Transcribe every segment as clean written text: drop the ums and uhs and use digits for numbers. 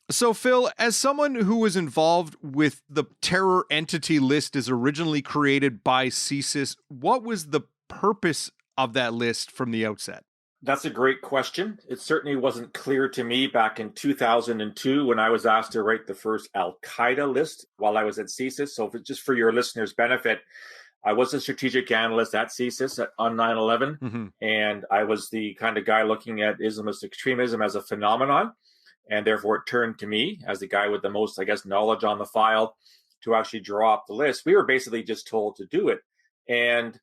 So, Phil, as someone who was involved with the terror entity list as originally created by CSIS, what was the purpose of that list from the outset? That's a great question. It certainly wasn't clear to me back in 2002 when I was asked to write the first Al Qaeda list while I was at CSIS. So, just for your listeners' benefit, I was a strategic analyst at CSIS on 9/11, and I was the kind of guy looking at Islamist extremism as a phenomenon. And therefore, it turned to me as the guy with the most, I guess, knowledge on the file to actually draw up the list. We were basically just told to do it. And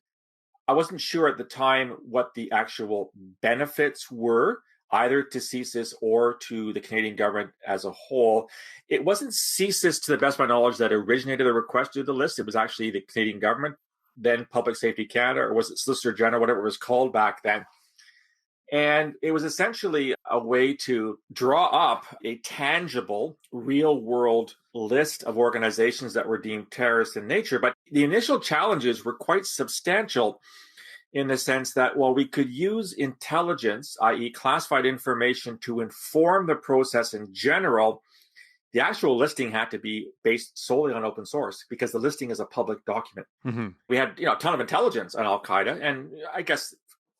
I wasn't sure at the time what the actual benefits were, either to CSIS or to the Canadian government as a whole. It wasn't CSIS, to the best of my knowledge, that originated the request to do the list. It was actually the Canadian government, then Public Safety Canada, or was it Solicitor General, whatever it was called back then. And it was essentially a way to draw up a tangible, real world list of organizations that were deemed terrorist in nature. But the initial challenges were quite substantial in the sense that while we could use intelligence, i.e., classified information, to inform the process in general, the actual listing had to be based solely on open source because the listing is a public document. We had a ton of intelligence on Al Qaeda, and I guess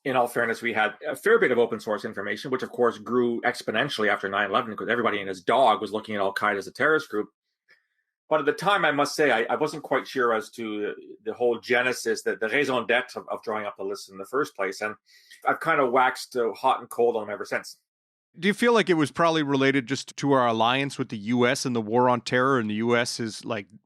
in all fairness, we had a fair bit of open source information, which of course grew exponentially after 9/11 because everybody and his dog was looking at Al Qaeda as a terrorist group. But at the time, I must say, I wasn't quite sure as to the whole genesis, the raison d'etre of drawing up the list in the first place. And I've kind of waxed hot and cold on them ever since. Do you feel like it was probably related just to our alliance with the U.S. and the war on terror, and the U.S.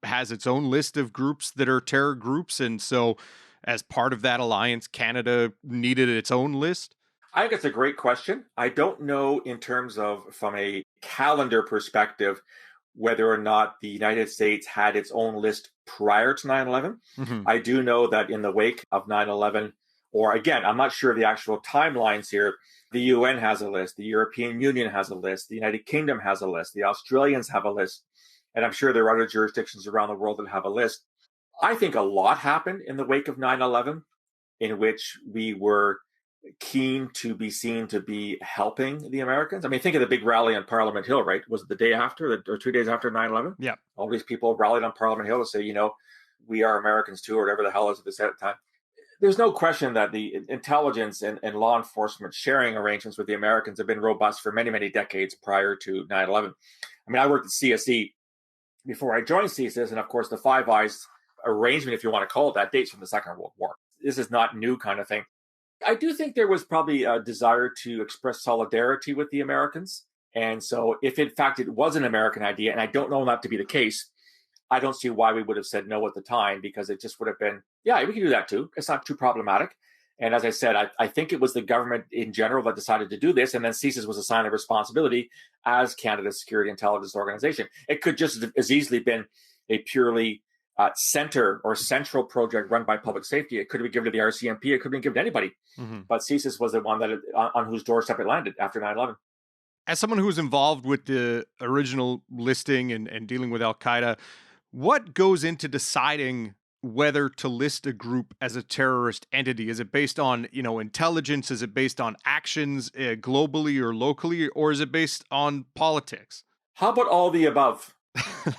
has its own list of groups that are terror groups, and so as part of that alliance, Canada needed its own list? I think it's a great question. I don't know in terms of, from a calendar perspective, whether or not the United States had its own list prior to 9/11. I do know that in the wake of 9/11, or again, I'm not sure of the actual timelines here, the UN has a list, the European Union has a list, the United Kingdom has a list, the Australians have a list, and I'm sure there are other jurisdictions around the world that have a list. I think a lot happened in the wake of 9/11 in which we were keen to be seen to be helping the Americans. I mean, think of the big rally on Parliament Hill, right? Was it the day after or 2 days after 9/11? Yeah. All these people rallied on Parliament Hill to say, we are Americans too, or whatever the hell is at this time. There's no question that the intelligence and law enforcement sharing arrangements with the Americans have been robust for many, many decades prior to 9/11. I mean, I worked at CSE before I joined CSIS, and of course, the Five Eyes arrangement, if you want to call it that, dates from the Second World War. This is not new kind of thing. I do think there was probably a desire to express solidarity with the Americans. And so if in fact it was an American idea, and I don't know that to be the case, I don't see why we would have said no at the time, because it just would have been, yeah, we can do that too. It's not too problematic. And as I said, I think it was the government in general that decided to do this, and then CSIS was assigned a responsibility as Canada's security intelligence organization. It could just as easily been a purely center or central project run by public safety. It could have been given to the RCMP. It could have been given to anybody. But CSIS was the one that on whose doorstep it landed after 9/11. As someone who was involved with the original listing and dealing with Al Qaeda, what goes into deciding whether to list a group as a terrorist entity? Is it based on, intelligence? Is it based on actions globally or locally, or is it based on politics? How about all the above?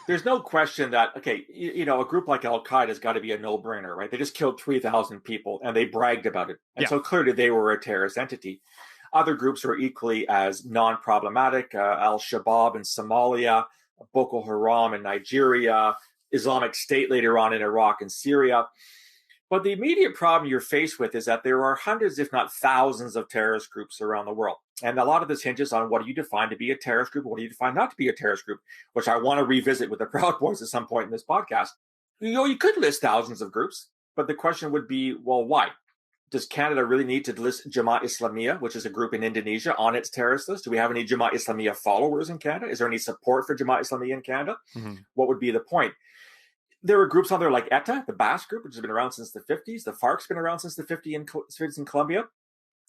There's no question that, okay, a group like Al Qaeda has got to be a no-brainer, right? They just killed 3,000 people and they bragged about it. And so clearly they were a terrorist entity. Other groups are equally as non-problematic. Al-Shabaab in Somalia, Boko Haram in Nigeria, Islamic State later on in Iraq and Syria. But the immediate problem you're faced with is that there are hundreds, if not thousands, of terrorist groups around the world. And a lot of this hinges on what do you define to be a terrorist group, what do you define not to be a terrorist group, which I want to revisit with the Proud Boys at some point in this podcast. You could list thousands of groups, but the question would be, well, why? Does Canada really need to list Jamaat Islamiyah, which is a group in Indonesia, on its terrorist list? Do we have any Jamaat Islamiyah followers in Canada? Is there any support for Jamaat Islamiyah in Canada? What would be the point? There are groups on there like ETA, the Basque group, which has been around since the 50s. The FARC's been around since the 50s in Colombia.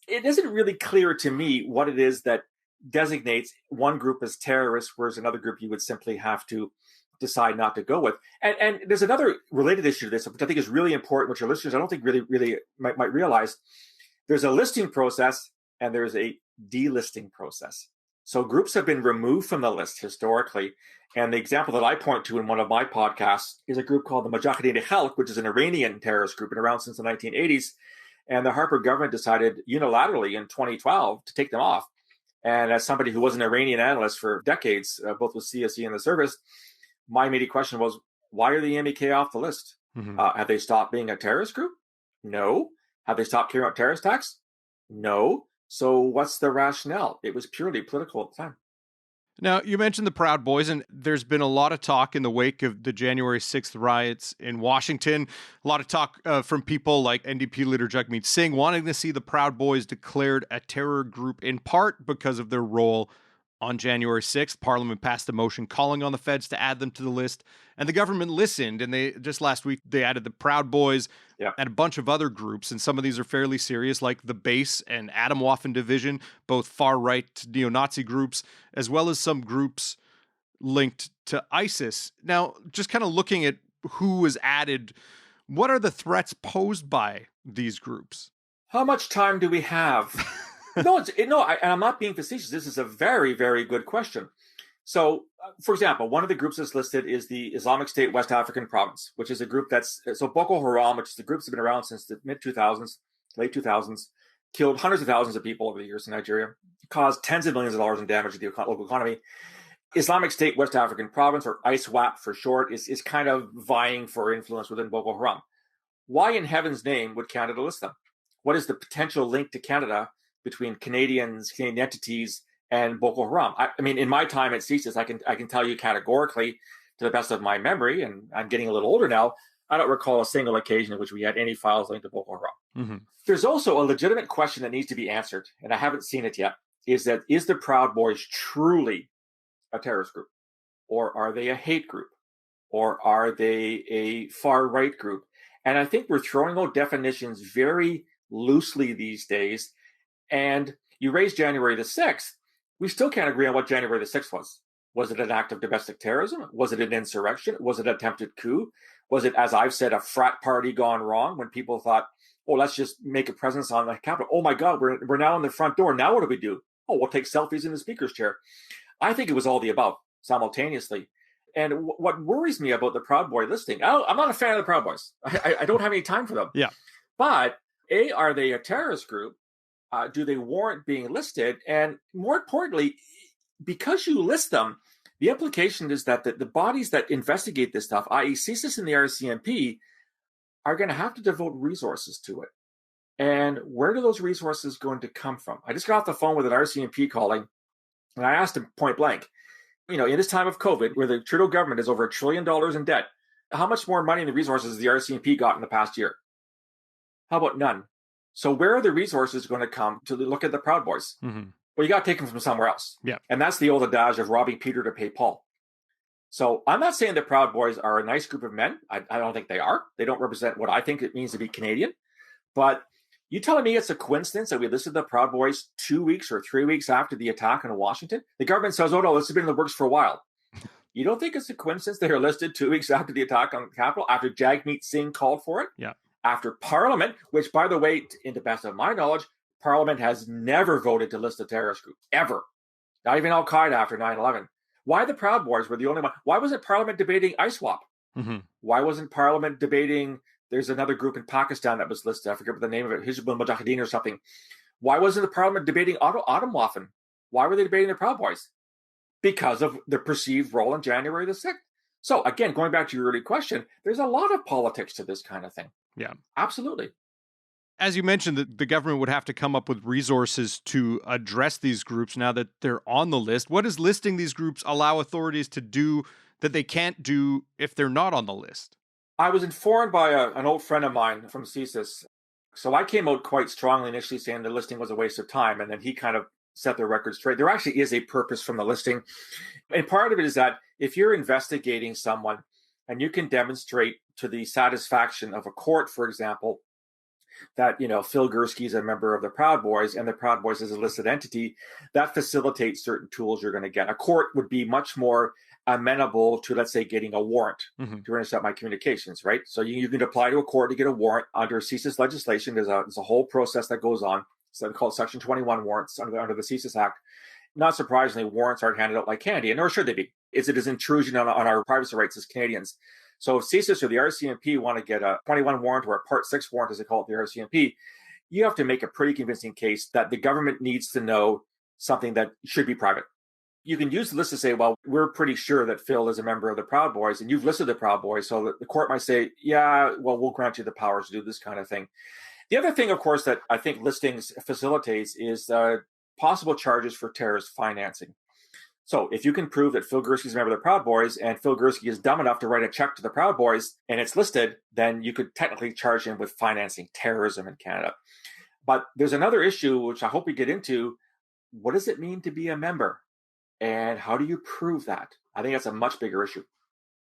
It isn't really clear to me what it is that designates one group as terrorist, whereas another group you would simply have to decide not to go with. And there's another related issue to this, which I think is really important, which your listeners I don't think really might realize. There's a listing process and there's a delisting process. So groups have been removed from the list historically. And the example that I point to in one of my podcasts is a group called the Mujahideen-e-Khalq, which is an Iranian terrorist group, been around since the 1980s. And the Harper government decided unilaterally in 2012 to take them off. And as somebody who was an Iranian analyst for decades, both with CSE and the service, my immediate question was, why are the MEK off the list? Have they stopped being a terrorist group? No. Have they stopped carrying out terrorist attacks? No. So what's the rationale? It was purely political at the time. Now, you mentioned the Proud Boys, and there's been a lot of talk in the wake of the January 6th riots in Washington. A lot of talk from people like NDP leader Jagmeet Singh wanting to see the Proud Boys declared a terror group, in part because of their role on January 6th. Parliament passed a motion calling on the feds to add them to the list, and the government listened. And they just last week they added the Proud Boys and a bunch of other groups, and some of these are fairly serious, like the Base and Atomwaffen Division, both far-right neo-Nazi groups, as well as some groups linked to ISIS. Now, just kind of looking at who was added, what are the threats posed by these groups? How much time do we have? I'm not being facetious. This is a very, very good question. So, for example, one of the groups that's listed is the Islamic State West African Province, which is a group so Boko Haram, which is the groups that have been around since the mid-2000s, late 2000s, killed hundreds of thousands of people over the years in Nigeria, caused tens of millions of dollars in damage to the local economy. Islamic State West African Province, or ISWAP for short, is kind of vying for influence within Boko Haram. Why in heaven's name would Canada list them? What is the potential link to Canada between Canadian entities and Boko Haram? I mean, in my time at CSIS, I can tell you categorically, to the best of my memory, and I'm getting a little older now, I don't recall a single occasion in which we had any files linked to Boko Haram. There's also a legitimate question that needs to be answered, and I haven't seen it yet, is the Proud Boys truly a terrorist group? Or are they a hate group? Or are they a far-right group? And I think we're throwing out definitions very loosely these days. And you raised January the 6th, we still can't agree on what January the 6th was. Was it an act of domestic terrorism? Was it an insurrection? Was it an attempted coup? Was it, as I've said, a frat party gone wrong when people thought, oh, let's just make a presence on the Capitol. Oh my God, we're now in the front door. Now what do we do? Oh, we'll take selfies in the speaker's chair. I think it was all the above simultaneously. And what worries me about the Proud Boy listing, I'm not a fan of the Proud Boys. I don't have any time for them. Yeah. But are they a terrorist group? Do they warrant being listed? And more importantly, because you list them, the implication is that the bodies that investigate this stuff, i.e. CSIS and the RCMP, are going to have to devote resources to it. And where do those resources going to come from? I just got off the phone with an RCMP calling, and I asked him point blank, in this time of COVID, where the Trudeau government is over $1 trillion in debt, how much more money and resources has the RCMP got in the past year? How about none? So where are the resources going to come to look at the Proud Boys? Well, you got to take them from somewhere else. Yeah. And that's the old adage of robbing Peter to pay Paul. So I'm not saying the Proud Boys are a nice group of men. I don't think they are. They don't represent what I think it means to be Canadian. But you telling me it's a coincidence that we listed the Proud Boys 2 weeks or 3 weeks after the attack in Washington? The government says, oh, no, this has been in the works for a while. You don't think it's a coincidence they are listed 2 weeks after the attack on the Capitol, after Jagmeet Singh called for it? Yeah. After Parliament, which, by the way, in the best of my knowledge, Parliament has never voted to list a terrorist group, ever. Not even Al-Qaeda after 9/11. Why the Proud Boys were the only one? Why wasn't Parliament debating ISWAP? Why wasn't Parliament debating, there's another group in Pakistan that was listed, I forget what the name of it, Hizbul Mujahideen or something. Why wasn't the Parliament debating Atomwaffen? Why were they debating the Proud Boys? Because of the perceived role in January the 6th. So again, going back to your early question, there's a lot of politics to this kind of thing. Yeah. Absolutely. As you mentioned, the government would have to come up with resources to address these groups now that they're on the list. What does listing these groups allow authorities to do that they can't do if they're not on the list? I was informed by an old friend of mine from CSIS. So I came out quite strongly initially saying the listing was a waste of time. And then he kind of set the record straight. There actually is a purpose from the listing. And part of it is that if you're investigating someone and you can demonstrate to the satisfaction of a court, for example, that, Phil Gurski is a member of the Proud Boys and the Proud Boys is a listed entity, that facilitates certain tools you're going to get. A court would be much more amenable to, let's say, getting a warrant to intercept my communications, right? So you can apply to a court to get a warrant under CSIS legislation. There's a whole process that goes on. So called Section 21 warrants under the CSIS Act. Not surprisingly, warrants aren't handed out like candy, and nor should they be. It is intrusion on our privacy rights as Canadians. So if CSIS or the RCMP want to get a 21 warrant or a Part 6 warrant, as they call it, the RCMP, you have to make a pretty convincing case that the government needs to know something that should be private. You can use the list to say, well, we're pretty sure that Phil is a member of the Proud Boys, and you've listed the Proud Boys, so that the court might say, yeah, well, we'll grant you the powers to do this kind of thing. The other thing, of course, that I think listings facilitates is possible charges for terrorist financing. So if you can prove that Phil Gurski is a member of the Proud Boys and Phil Gurski is dumb enough to write a check to the Proud Boys and it's listed, then you could technically charge him with financing terrorism in Canada. But there's another issue, which I hope we get into. What does it mean to be a member? And how do you prove that? I think that's a much bigger issue.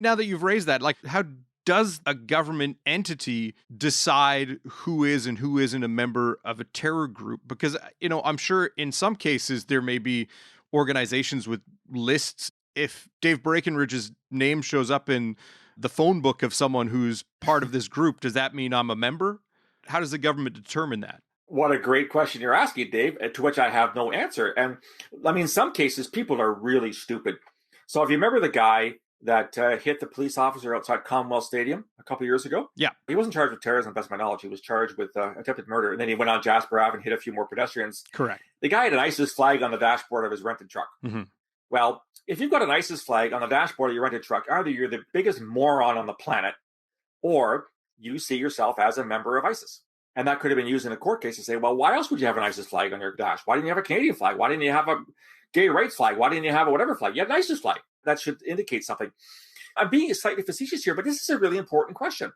Now that you've raised that, like, how does a government entity decide who is and who isn't a member of a terror group? Because, I'm sure in some cases there may be organizations with lists. If Dave Breakenridge's name shows up in the phone book of someone who's part of this group, does that mean I'm a member? How does the government determine that? What a great question you're asking, Dave, to which I have no answer. And I mean, in some cases, people are really stupid. So if you remember the guy that hit the police officer outside Commonwealth Stadium a couple of years ago? Yeah. He wasn't charged with terrorism, best of my knowledge. He was charged with attempted murder. And then he went on Jasper Ave and hit a few more pedestrians. Correct. The guy had an ISIS flag on the dashboard of his rented truck. Mm-hmm. Well, if you've got an ISIS flag on the dashboard of your rented truck, either you're the biggest moron on the planet, or you see yourself as a member of ISIS. And that could have been used in a court case to say, well, why else would you have an ISIS flag on your dash? Why didn't you have a Canadian flag? Why didn't you have a gay rights flag? Why didn't you have a whatever flag? You had an ISIS flag. That should indicate something. I'm being slightly facetious here, but this is a really important question.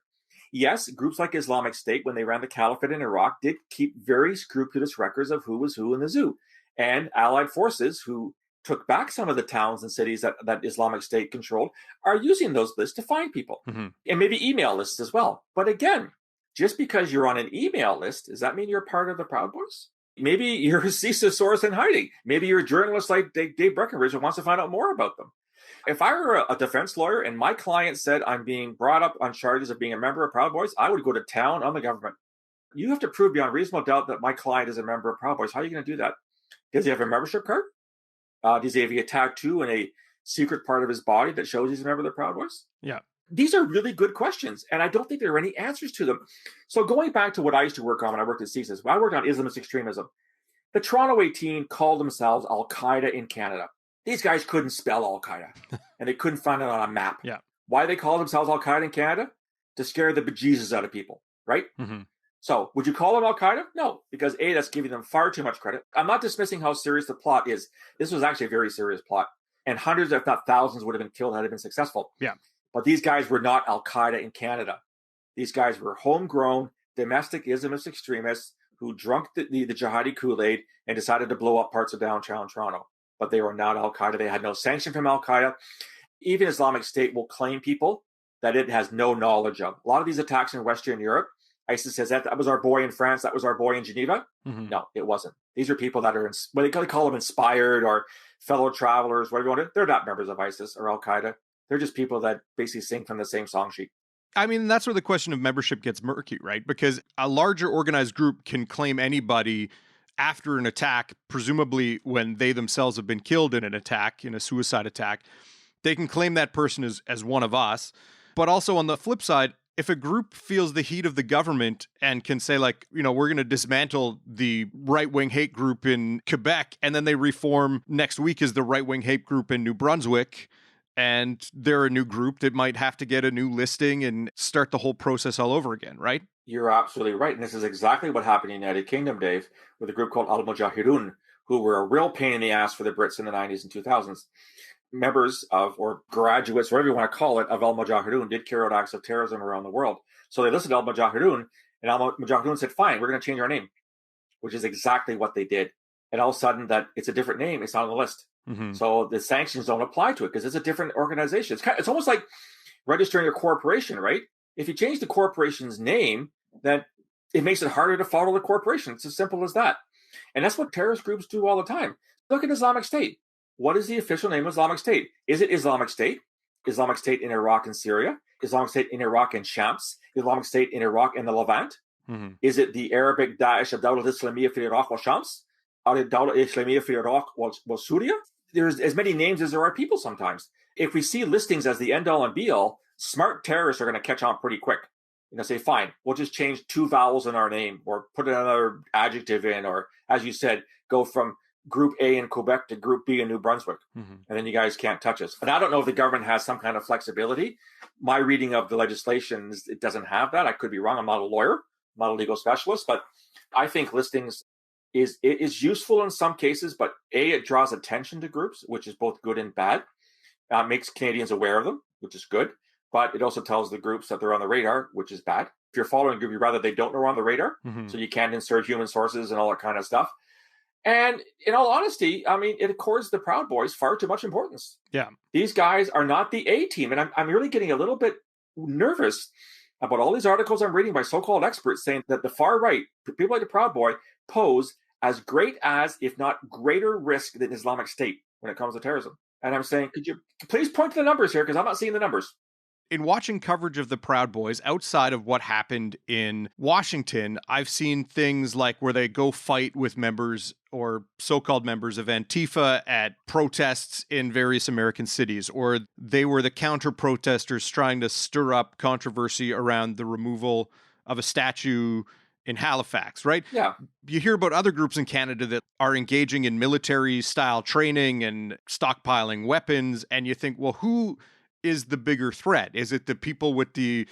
Yes, groups like Islamic State, when they ran the caliphate in Iraq, did keep very scrupulous records of who was who in the zoo. And allied forces who took back some of the towns and cities that Islamic State controlled are using those lists to find people. Mm-hmm. And maybe email lists as well. But again, just because you're on an email list, does that mean you're part of the Proud Boys? Maybe you're a CSIS source in hiding. Maybe you're a journalist like Dave Breakenridge who wants to find out more about them. If I were a defense lawyer and my client said I'm being brought up on charges of being a member of Proud Boys, I would go to town on the government. You have to prove beyond reasonable doubt that my client is a member of Proud Boys. How are you going to do that? Does he have a membership card? Does he have a tattoo in a secret part of his body that shows he's a member of the Proud Boys? Yeah. These are really good questions, and I don't think there are any answers to them. So going back to what I used to work on when I worked at CSIS, when I worked on Islamist extremism, the Toronto 18 called themselves Al-Qaeda in Canada. These guys couldn't spell Al-Qaeda, and they couldn't find it on a map. Yeah. Why they call themselves Al-Qaeda in Canada? To scare the bejesus out of people, right? Mm-hmm. So would you call them Al-Qaeda? No, because A, that's giving them far too much credit. I'm not dismissing how serious the plot is. This was actually a very serious plot, and hundreds, if not thousands, would have been killed had it been successful. Yeah. But these guys were not Al-Qaeda in Canada. These guys were homegrown, domestic Islamist extremists who drank the jihadi Kool-Aid and decided to blow up parts of downtown Toronto. But they were not Al-Qaeda. They had no sanction from Al-Qaeda. Even Islamic State will claim people that it has no knowledge of. A lot of these attacks in Western Europe, ISIS says that was our boy in France, that was our boy in Geneva. Mm-hmm. No, it wasn't. These are people that are, what they call them, inspired or fellow travelers, whatever you want to. They're not members of ISIS or Al-Qaeda. They're just people that basically sing from the same song sheet. I mean, that's where the question of membership gets murky, right? Because a larger organized group can claim anybody after an attack, presumably when they themselves have been killed in an attack, in a suicide attack. They can claim that person as one of us. But also on the flip side, if a group feels the heat of the government and can say, like, we're going to dismantle the right-wing hate group in Quebec, and then they reform next week as the right-wing hate group in New Brunswick, and they're a new group that might have to get a new listing and start the whole process all over again, right? You're absolutely right. And this is exactly what happened in the United Kingdom, Dave, with a group called Al-Mujahideen, who were a real pain in the ass for the Brits in the 90s and 2000s. Members of, or graduates, whatever you want to call it, of Al-Mujahideen did carry out acts of terrorism around the world. So they listed Al-Mujahideen, and Al-Mujahideen said, fine, we're going to change our name, which is exactly what they did. And all of a sudden, that it's a different name. It's not on the list. Mm-hmm. So the sanctions don't apply to it because it's a different organization. It's almost like registering a corporation, right? If you change the corporation's name, then it makes it harder to follow the corporation. It's as simple as that. And that's what terrorist groups do all the time. Look at Islamic State. What is the official name of Islamic State? Is it Islamic State? Islamic State in Iraq and Syria? Islamic State in Iraq and Shams? Islamic State in Iraq and the Levant? Mm-hmm. Is it the Arabic Daesh Dawla Islamiyya fi Iraq wa Shams? There's as many names as there are people sometimes. If we see listings as the end all and be all, smart terrorists are going to catch on pretty quick. Say, fine, we'll just change 2 vowels in our name or put another adjective in, or as you said, go from Group A in Quebec to Group B in New Brunswick. And then you guys can't touch us. And I don't know if the government has some kind of flexibility. My reading of the legislation, it doesn't have that. I could be wrong. I'm not a lawyer, I'm not a legal specialist, but I think listings is useful in some cases, but it draws attention to groups, which is both good and bad. Makes Canadians aware of them, which is good. But it also tells the groups that they're on the radar, which is bad. If you're following a group, you'd rather they don't know we're on the radar, so you can't insert human sources and all that kind of stuff. And in all honesty, I mean, it accords the Proud Boys far too much importance. Yeah. These guys are not the A team. And I'm really getting a little bit nervous about all these articles I'm reading by so-called experts saying that the far right, people like the Proud Boy, pose as great as, if not greater risk than Islamic State when it comes to terrorism. And I'm saying, could you please point to the numbers here? Because I'm not seeing the numbers. In watching coverage of the Proud Boys, outside of what happened in Washington, I've seen things like where they go fight with members or so-called members of Antifa at protests in various American cities, or they were the counter-protesters trying to stir up controversy around the removal of a statue in Halifax, right? Yeah. You hear about other groups in Canada that are engaging in military-style training and stockpiling weapons, and you think, well, who is the bigger threat? Is it the people with the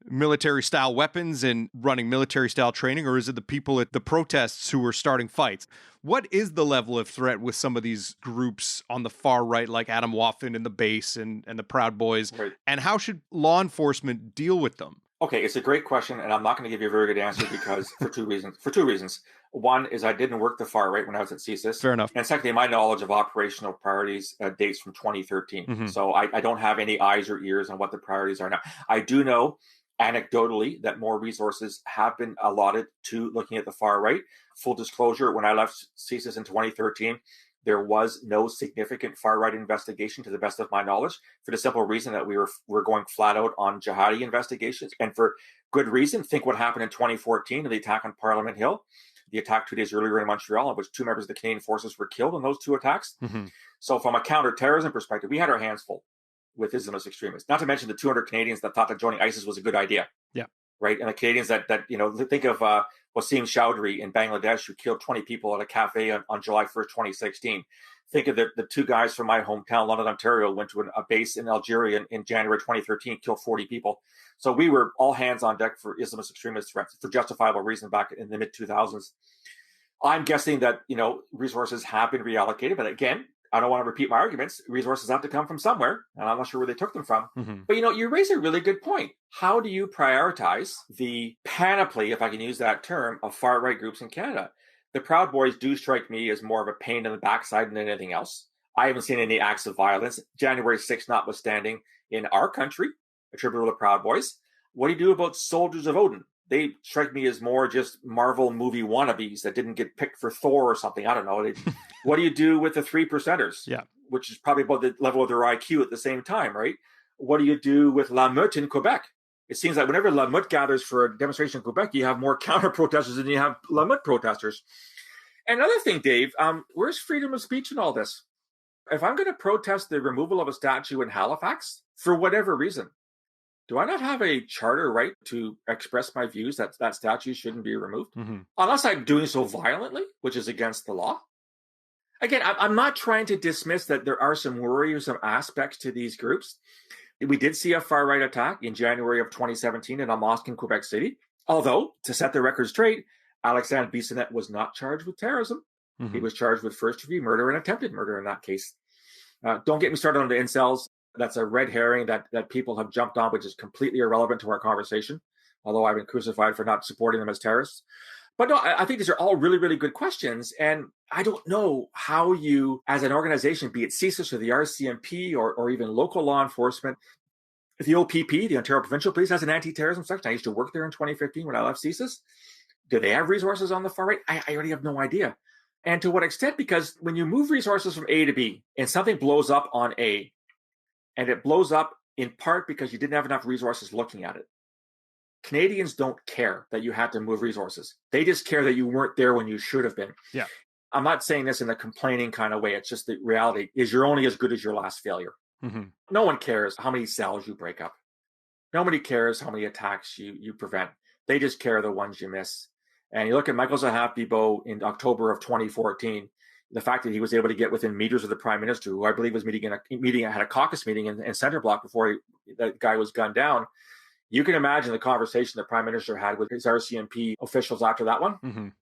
military style weapons and running military style training, or is it the people at the protests who are starting fights? What is the level of threat with some of these groups on the far right, like Adam Waffen and the Base and the Proud Boys? Right. And how should law enforcement deal with them? Okay, it's a great question, and I'm not going to give you a very good answer because for two reasons. One is I didn't work the far right when I was at CSIS. Fair enough. And secondly, my knowledge of operational priorities dates from 2013. So I don't have any eyes or ears on what the priorities are now. I do know anecdotally that more resources have been allotted to looking at the far right. Full disclosure, when I left CSIS in 2013, there was no significant far-right investigation, to the best of my knowledge, for the simple reason that we're going flat out on jihadi investigations, and for good reason. Think what happened in 2014, the attack on Parliament Hill, the attack 2 days earlier in Montreal, in which 2 members of the Canadian Forces were killed in those 2 attacks. So from a counter-terrorism perspective, we had our hands full with Islamist extremists, not to mention the 200 Canadians that thought that joining ISIS was a good idea. Yeah. Right. And the Canadians that think of Wasim Chowdhury in Bangladesh, who killed 20 people at a cafe on July 1st, 2016. Think of the 2 guys from my hometown, London, Ontario, went to a base in Algeria in January 2013, killed 40 people. So we were all hands on deck for Islamist extremist threats for justifiable reason back in the mid 2000s. I'm guessing that, resources have been reallocated. But again, I don't want to repeat my arguments. Resources have to come from somewhere, and I'm not sure where they took them from. But, you raise a really good point. How do you prioritize the panoply, if I can use that term, of far-right groups in Canada? The Proud Boys do strike me as more of a pain in the backside than anything else. I haven't seen any acts of violence, January 6th notwithstanding, in our country, attributable to Proud Boys. What do you do about Soldiers of Odin? They strike me as more just Marvel movie wannabes that didn't get picked for Thor or something. I don't know. What do you do with the 3%ers? Yeah. Which is probably about the level of their IQ at the same time, right? What do you do with La Meute in Quebec? It seems like whenever La Meute gathers for a demonstration in Quebec, you have more counter-protesters than you have La Meute protesters. And another thing, Dave, where's freedom of speech in all this? If I'm going to protest the removal of a statue in Halifax, for whatever reason, do I not have a charter right to express my views that that statue shouldn't be removed? Unless I'm doing so violently, which is against the law. Again, I'm not trying to dismiss that there are some worrisome aspects to these groups. We did see a far-right attack in January of 2017 in a mosque in Quebec City. Although, to set the record straight, Alexandre Bissonnette was not charged with terrorism. He was charged with first-degree murder and attempted murder in that case. Don't get me started on the incels. That's a red herring that people have jumped on, which is completely irrelevant to our conversation, although I've been crucified for not supporting them as terrorists. But no, I think these are all really, really good questions. And I don't know how you, as an organization, be it CSIS or the RCMP or even local law enforcement, the OPP, the Ontario Provincial Police, has an anti-terrorism section. I used to work there in 2015 when I left CSIS. Do they have resources on the far right? I already have no idea. And to what extent? Because when you move resources from A to B and something blows up on A, and it blows up in part because you didn't have enough resources looking at it. Canadians don't care that you had to move resources. They just care that you weren't there when you should have been. Yeah. I'm not saying this in a complaining kind of way. It's just the reality is you're only as good as your last failure. Mhm. No one cares how many cells you break up. Nobody cares how many attacks you prevent. They just care the ones you miss. And you look at Michael Zahav-Bibeau in October of 2014, the fact that he was able to get within meters of the prime minister, who I believe was had a caucus meeting in Center Block before that guy was gunned down. You can imagine the conversation the prime minister had with his RCMP officials after that one. Mhm.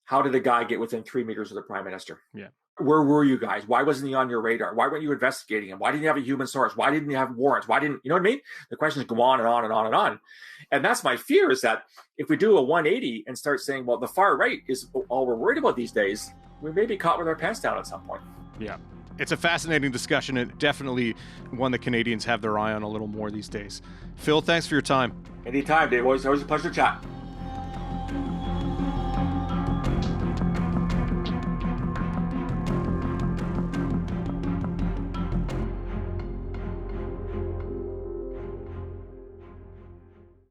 How did the guy get within 3 meters of the prime minister? Yeah. Where were you guys? Why wasn't he on your radar? Why weren't you investigating him? Why didn't you have a human source? Why didn't you have warrants? Why didn't, you know what I mean? The questions go on and on and on and on. And that's my fear, is that if we do a 180 and start saying, well, the far right is all we're worried about these days, we may be caught with our pants down at some point. Yeah. It's a fascinating discussion, and definitely one that Canadians have their eye on a little more these days. Phil, thanks for your time. Anytime, Dave. Always a pleasure to chat.